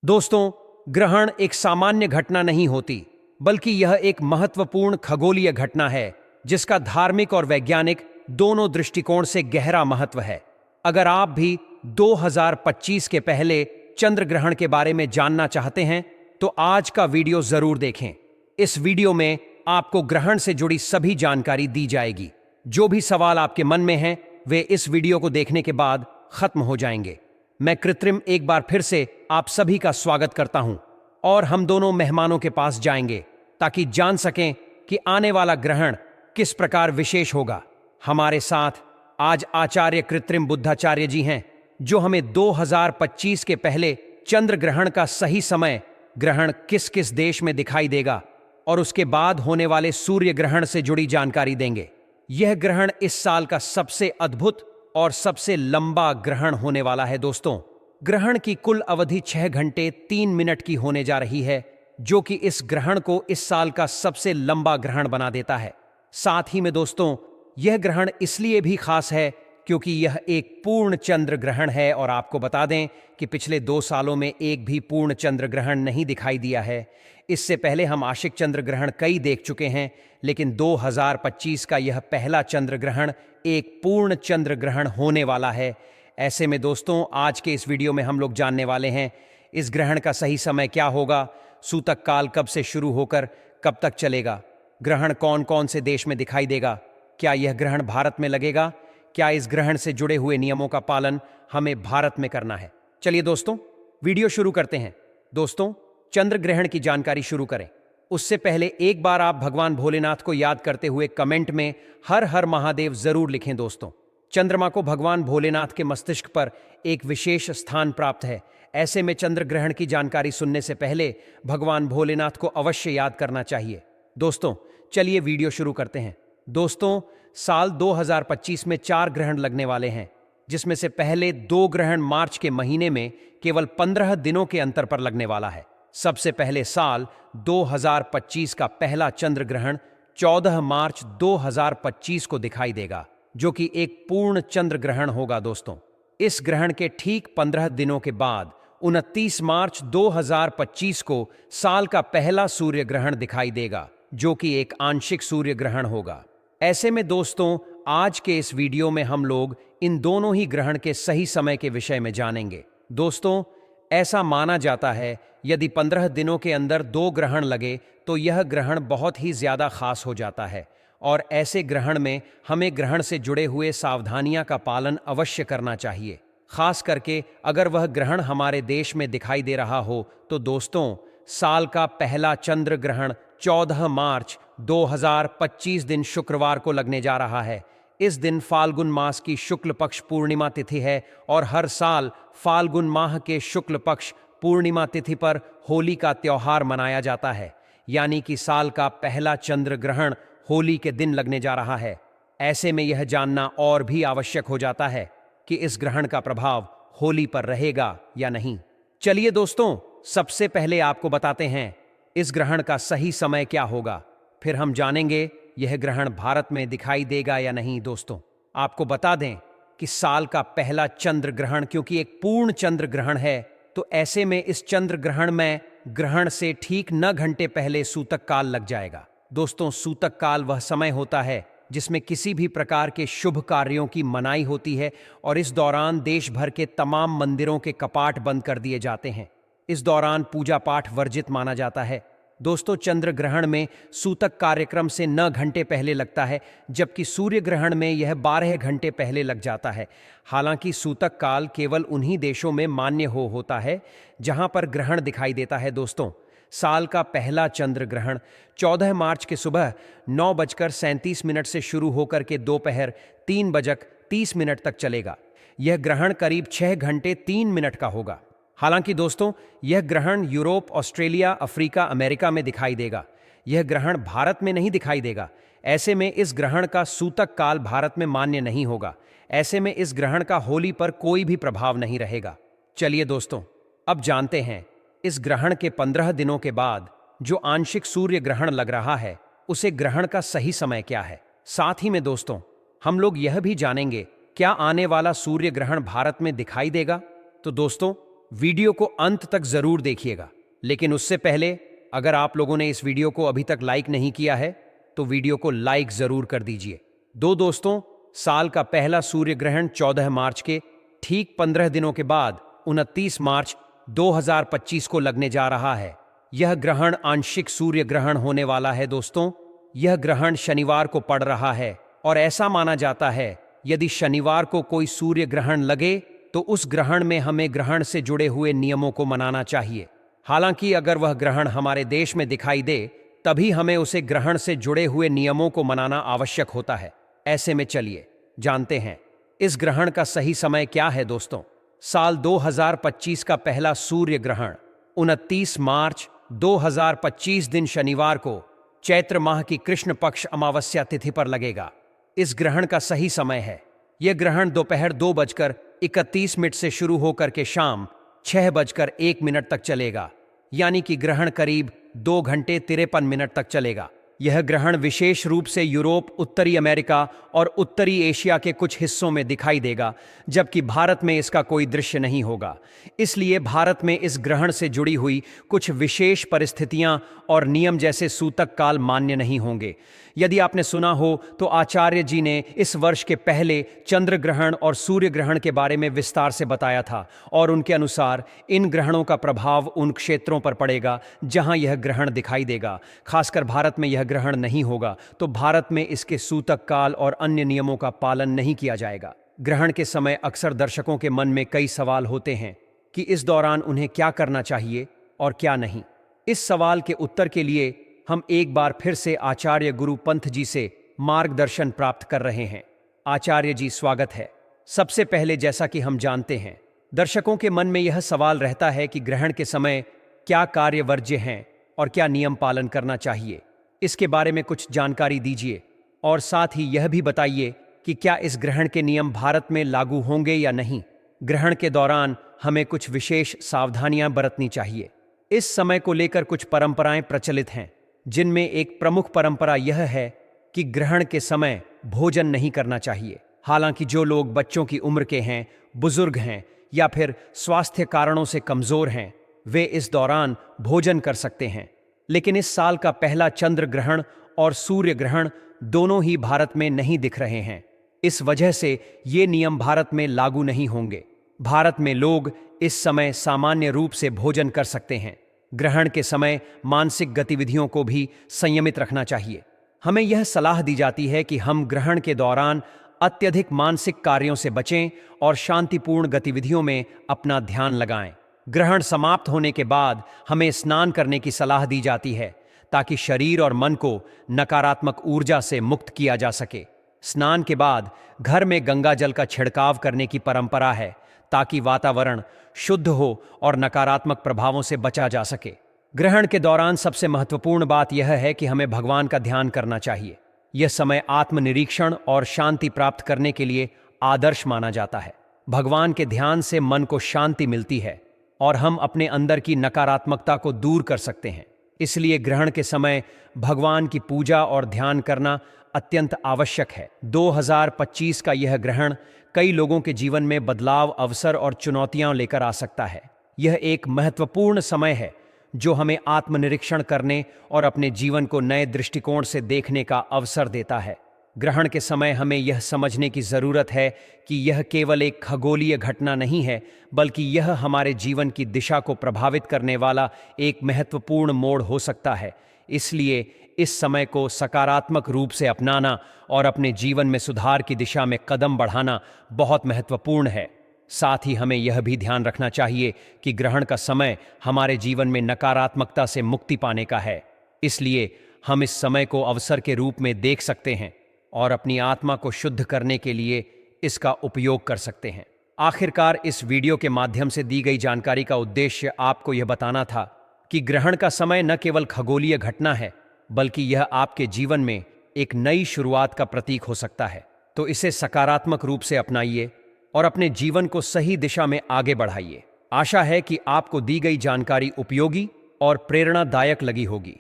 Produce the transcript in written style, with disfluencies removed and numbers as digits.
दोस्तों, ग्रहण एक सामान्य घटना नहीं होती, बल्कि यह एक महत्वपूर्ण खगोलीय घटना है जिसका धार्मिक और वैज्ञानिक दोनों दृष्टिकोण से गहरा महत्व है। अगर आप भी 2025 के पहले चंद्र ग्रहण के बारे में जानना चाहते हैं, तो आज का वीडियो जरूर देखें। इस वीडियो में आपको ग्रहण से जुड़ी सभी जानकारी दी जाएगी। जो भी सवाल आपके मन में हैं, वे इस वीडियो को देखने के बाद खत्म हो जाएंगे। मैं कृत्रिम एक बार फिर से आप सभी का स्वागत करता हूं और हम दोनों मेहमानों के पास जाएंगे ताकि जान सकें कि आने वाला ग्रहण किस प्रकार विशेष होगा। हमारे साथ आज आचार्य कृत्रिम बुद्धाचार्य जी हैं, जो हमें 2025 के पहले चंद्र ग्रहण का सही समय, ग्रहण किस किस देश में दिखाई देगा और उसके बाद होने वाले सूर्य ग्रहण से जुड़ी जानकारी देंगे। यह ग्रहण इस साल का सबसे अद्भुत और सबसे लंबा ग्रहण होने वाला है। दोस्तों, ग्रहण की कुल अवधि 6 घंटे 3 मिनट की होने जा रही है, जो कि इस ग्रहण को इस साल का सबसे लंबा ग्रहण बना देता है। साथ ही में दोस्तों, यह ग्रहण इसलिए भी खास है क्योंकि यह एक पूर्ण चंद्र ग्रहण है और आपको बता दें कि पिछले 2 सालों में एक भी पूर्ण चंद्र ग्रहण नहीं दिखाई दिया है। इससे पहले हम आंशिक चंद्र ग्रहण कई देख चुके हैं, लेकिन 2025 का यह पहला चंद्र ग्रहण एक पूर्ण चंद्र ग्रहण होने वाला है। ऐसे में दोस्तों, आज के इस वीडियो में हम लोग जानने वाले हैं इस ग्रहण का सही समय क्या होगा, सूतक काल कब से शुरू होकर कब तक चलेगा, ग्रहण कौन कौन से देश में दिखाई देगा, क्या यह ग्रहण भारत में लगेगा, क्या इस ग्रहण से जुड़े हुए नियमों का पालन हमें भारत में करना है। चलिए दोस्तों, वीडियो शुरू करते हैं। दोस्तों, चंद्र ग्रहण की जानकारी शुरू करें उससे पहले एक बार आप भगवान भोलेनाथ को याद करते हुए कमेंट में हर हर महादेव जरूर लिखें। दोस्तों, चंद्रमा को भगवान भोलेनाथ के मस्तिष्क पर एक विशेष स्थान प्राप्त है। ऐसे में चंद्र ग्रहण की जानकारी सुनने से पहले भगवान भोलेनाथ को अवश्य याद करना चाहिए। दोस्तों, चलिए वीडियो शुरू करते हैं। दोस्तों, साल 2025 में 4 ग्रहण लगने वाले हैं, जिसमें से पहले 2 ग्रहण मार्च के महीने में केवल 15 दिनों के अंतर पर लगने वाला है। सबसे पहले साल 2025 का पहला चंद्र ग्रहण 14 मार्च 2025 को दिखाई देगा, जो कि एक पूर्ण चंद्र ग्रहण होगा। दोस्तों, इस ग्रहण के ठीक 15 दिनों के बाद 29 मार्च 2025 को साल का पहला सूर्य ग्रहण दिखाई देगा, जो कि एक आंशिक सूर्य ग्रहण होगा। ऐसे में दोस्तों, आज के इस वीडियो में हम लोग इन दोनों ही ग्रहण के सही समय के विषय में जानेंगे। दोस्तों, ऐसा माना जाता है यदि 15 दिनों के अंदर 2 ग्रहण लगे तो यह ग्रहण बहुत ही ज्यादा खास हो जाता है और ऐसे ग्रहण में हमें ग्रहण से जुड़े हुए सावधानियां का पालन अवश्य करना चाहिए। खास करके अगर वह ग्रहण हमारे देश में दिखाई दे रहा हो तो दोस्तों, साल का पहला चंद्र ग्रहण 14 मार्च 2025 दिन शुक्रवार को लगने जा रहा है। इस दिन फाल्गुन मास की शुक्ल पक्ष पूर्णिमा तिथि है और हर साल फाल्गुन माह के शुक्ल पक्ष पूर्णिमा तिथि पर होली का त्योहार मनाया जाता है, यानी कि साल का पहला चंद्र ग्रहण होली के दिन लगने जा रहा है। ऐसे में यह जानना और भी आवश्यक हो जाता है कि इस ग्रहण का प्रभाव होली पर रहेगा या नहीं। चलिए दोस्तों, सबसे पहले आपको बताते हैं इस ग्रहण का सही समय क्या होगा, फिर हम जानेंगे यह ग्रहण भारत में दिखाई देगा या नहीं। दोस्तों, आपको बता दें कि साल का पहला चंद्र ग्रहण क्योंकि एक पूर्ण चंद्र ग्रहण है, तो ऐसे में इस चंद्र ग्रहण में ग्रहण से ठीक 9 घंटे पहले सूतक काल लग जाएगा। दोस्तों, सूतक काल वह समय होता है जिसमें किसी भी प्रकार के शुभ कार्यों की मनाही होती है और इस दौरान देश भर के तमाम मंदिरों के कपाट बंद कर दिए जाते हैं। इस दौरान पूजा पाठ वर्जित माना जाता है। दोस्तों, चंद्र ग्रहण में सूतक कार्यक्रम से 9 घंटे पहले लगता है, जबकि सूर्य ग्रहण में यह 12 घंटे पहले लग जाता है। हालांकि सूतक काल केवल उन्हीं देशों में मान्य होता है जहां पर ग्रहण दिखाई देता है। दोस्तों, साल का पहला चंद्र ग्रहण 14 मार्च के सुबह 9:37 से शुरू होकर के दोपहर 3:30 तक चलेगा। यह ग्रहण करीब 6 घंटे 3 मिनट का होगा। हालांकि दोस्तों, यह ग्रहण यूरोप, ऑस्ट्रेलिया, अफ्रीका, अमेरिका में दिखाई देगा। यह ग्रहण भारत में नहीं दिखाई देगा। ऐसे में इस ग्रहण का सूतक काल भारत में मान्य नहीं होगा। ऐसे में इस ग्रहण का होली पर कोई भी प्रभाव नहीं रहेगा। चलिए दोस्तों, अब जानते हैं इस ग्रहण के 15 दिनों के बाद जो आंशिक सूर्य ग्रहण लग रहा है, उसे ग्रहण का सही समय क्या है। साथ ही में दोस्तों, हम लोग यह भी जानेंगे क्या आने वाला सूर्य ग्रहण भारत में दिखाई देगा। तो दोस्तों, वीडियो को अंत तक जरूर देखिएगा, लेकिन उससे पहले अगर आप लोगों ने इस वीडियो को अभी तक लाइक नहीं किया है तो वीडियो को लाइक जरूर कर दीजिए। दोस्तों, साल का पहला सूर्य ग्रहण 14 मार्च के ठीक 15 दिनों के बाद 29 मार्च 2025 को लगने जा रहा है। यह ग्रहण आंशिक सूर्य ग्रहण होने वाला है। दोस्तों, यह ग्रहण शनिवार को पड़ रहा है और ऐसा माना जाता है यदि शनिवार को कोई सूर्य ग्रहण लगे तो उस ग्रहण में हमें ग्रहण से जुड़े हुए नियमों को मनाना चाहिए। हालांकि अगर वह ग्रहण हमारे देश में दिखाई दे तभी हमें उसे ग्रहण से जुड़े हुए नियमों को मनाना आवश्यक होता है। ऐसे में चलिए जानते हैं इस ग्रहण का सही समय क्या है। दोस्तों, साल 2025 का पहला सूर्य ग्रहण 29 मार्च 2025 दिन शनिवार को चैत्र माह की कृष्ण पक्ष अमावस्या तिथि पर लगेगा। इस ग्रहण का सही समय है, यह ग्रहण दोपहर 2:31 से शुरू होकर के शाम 6:01 तक चलेगा, यानी कि ग्रहण करीब 2 घंटे 53 मिनट तक चलेगा। यह ग्रहण विशेष रूप से यूरोप, उत्तरी अमेरिका और उत्तरी एशिया के कुछ हिस्सों में दिखाई देगा, जबकि भारत में इसका कोई दृश्य नहीं होगा। इसलिए भारत में इस ग्रहण से जुड़ी हुई कुछ विशेष परिस्थितियां और नियम जैसे सूतक काल मान्य नहीं होंगे। यदि आपने सुना हो तो आचार्य जी ने इस वर्ष के पहले चंद्र ग्रहण और सूर्य ग्रहण के बारे में विस्तार से बताया था और उनके अनुसार इन ग्रहणों का प्रभाव उन क्षेत्रों पर पड़ेगा जहां यह ग्रहण दिखाई देगा। खासकर भारत में यह ग्रहण नहीं होगा तो भारत में इसके सूतक काल और अन्य नियमों का पालन नहीं किया जाएगा। ग्रहण के समय अक्सर दर्शकों के मन में कई सवाल होते हैं कि इस दौरान उन्हें क्या करना चाहिए और क्या नहीं। इस सवाल के उत्तर के लिए हम एक बार फिर से आचार्य गुरु पंथ जी से मार्गदर्शन प्राप्त कर रहे हैं। आचार्य जी, स्वागत है। सबसे पहले, जैसा कि हम जानते हैं, दर्शकों के मन में यह सवाल रहता है कि ग्रहण के समय क्या कार्य वर्ज्य हैं और क्या नियम पालन करना चाहिए। इसके बारे में कुछ जानकारी दीजिए और साथ ही यह भी बताइए कि क्या इस ग्रहण के नियम भारत में लागू होंगे या नहीं। ग्रहण के दौरान हमें कुछ विशेष सावधानियां बरतनी चाहिए। इस समय को लेकर कुछ परंपराएं प्रचलित हैं, जिनमें एक प्रमुख परंपरा यह है कि ग्रहण के समय भोजन नहीं करना चाहिए। हालांकि जो लोग बच्चों की उम्र के हैं, बुजुर्ग हैं या फिर स्वास्थ्य कारणों से कमजोर हैं, वे इस दौरान भोजन कर सकते हैं। लेकिन इस साल का पहला चंद्र ग्रहण और सूर्य ग्रहण दोनों ही भारत में नहीं दिख रहे हैं। इस वजह से ये नियम भारत में लागू नहीं होंगे। भारत में लोग इस समय सामान्य रूप से भोजन कर सकते हैं। ग्रहण के समय मानसिक गतिविधियों को भी संयमित रखना चाहिए। हमें यह सलाह दी जाती है कि हम ग्रहण के दौरान अत्यधिक मानसिक कार्यों से बचें और शांतिपूर्ण गतिविधियों में अपना ध्यान लगाएं। ग्रहण समाप्त होने के बाद हमें स्नान करने की सलाह दी जाती है ताकि शरीर और मन को नकारात्मक ऊर्जा से मुक्त किया जा सके। स्नान के बाद घर में गंगा जल का छिड़काव करने की परंपरा है ताकि वातावरण शुद्ध हो और नकारात्मक प्रभावों से बचा जा सके। ग्रहण के दौरान सबसे महत्वपूर्ण बात यह है कि हमें भगवान का ध्यान करना चाहिए। यह समय आत्मनिरीक्षण और शांति प्राप्त करने के लिए आदर्श माना जाता है। भगवान के ध्यान से मन को शांति मिलती है और हम अपने अंदर की नकारात्मकता को दूर कर सकते हैं। इसलिए ग्रहण के समय भगवान की पूजा और ध्यान करना अत्यंत आवश्यक है। 2025 का यह ग्रहण कई लोगों के जीवन में बदलाव, अवसर और चुनौतियां लेकर आ सकता है। यह एक महत्वपूर्ण समय है जो हमें आत्मनिरीक्षण करने और अपने जीवन को नए दृष्टिकोण से देखने का अवसर देता है। ग्रहण के समय हमें यह समझने की जरूरत है कि यह केवल एक खगोलीय घटना नहीं है, बल्कि यह हमारे जीवन की दिशा को प्रभावित करने वाला एक महत्वपूर्ण मोड़ हो सकता है। इसलिए इस समय को सकारात्मक रूप से अपनाना और अपने जीवन में सुधार की दिशा में कदम बढ़ाना बहुत महत्वपूर्ण है। साथ ही हमें यह भी ध्यान रखना चाहिए कि ग्रहण का समय हमारे जीवन में नकारात्मकता से मुक्ति पाने का है। इसलिए हम इस समय को अवसर के रूप में देख सकते हैं और अपनी आत्मा को शुद्ध करने के लिए इसका उपयोग कर सकते हैं। आखिरकार इस वीडियो के माध्यम से दी गई जानकारी का उद्देश्य आपको यह बताना था कि ग्रहण का समय न केवल खगोलीय घटना है, बल्कि यह आपके जीवन में एक नई शुरुआत का प्रतीक हो सकता है। तो इसे सकारात्मक रूप से अपनाइए और अपने जीवन को सही दिशा में आगे बढ़ाइए। आशा है कि आपको दी गई जानकारी उपयोगी और प्रेरणादायक लगी होगी।